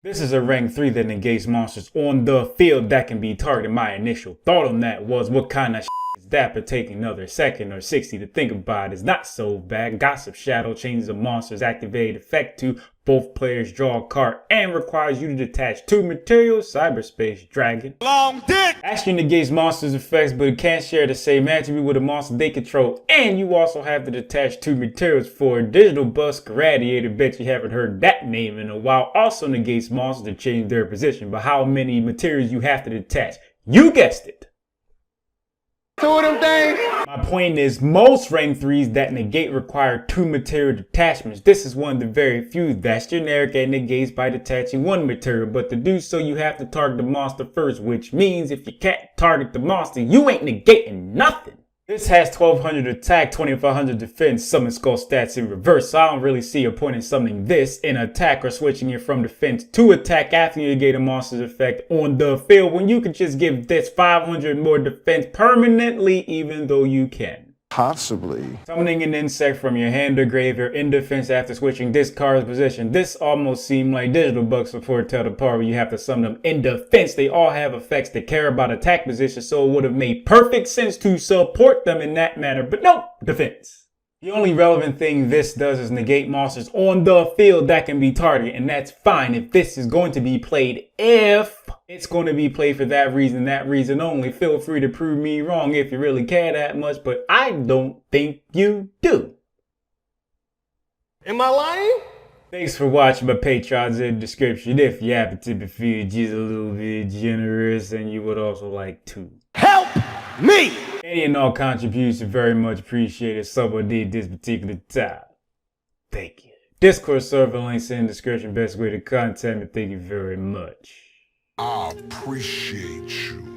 This is a rank 3 that negates monsters on the field that can be targeted. My initial thought on that was, what kind of is that? But taking another second or 60 to think about it is not so bad. Gossip Shadow changes a monster's activated effect to both players draw a card and requires you to detach 2 materials. Cyberspace Dragon. Long dick! Actually negates monsters' effects, but it can't share the same attribute with a monster they control. And you also have to detach 2 materials for a digital bust Radiator. Bet you haven't heard that name in a while. Also negates monsters to change their position, but how many materials you have to detach? You guessed it. Two of them things. My point is, most rank 3s that negate require 2 material detachments. This is one of the very few that's generic and negates by detaching 1 material, but to do so you have to target the monster first, which means if you can't target the monster, you ain't negating nothing. This has 1200 attack, 2500 defense, summon skull stats in reverse, so I don't really see a point in summoning this in attack or switching it from defense to attack after you negate a monster's effect on the field, when you can just give this 500 more defense permanently, even though you can. Possibly. Summoning an insect from your hand or graveyard in defense after switching this card's position. This almost seemed like digital bug support till the part where you have to summon them in defense. They all have effects that care about attack position, so it would have made perfect sense to support them in that manner, but no, defense. The only relevant thing this does is negate monsters on the field that can be targeted, and that's fine if this is going to be played. If it's going to be played for that reason only, feel free to prove me wrong if you really care that much, but I don't think you do. Am I lying? Thanks for watching. My Patreon's in the description if you happen to be feeling just a little bit generous and you would also like to Help me! Any and all contributions very much appreciated. Someone did this particular time. Thank you. Discord server links in the description. Best way to contact me. Thank you very much. I appreciate you.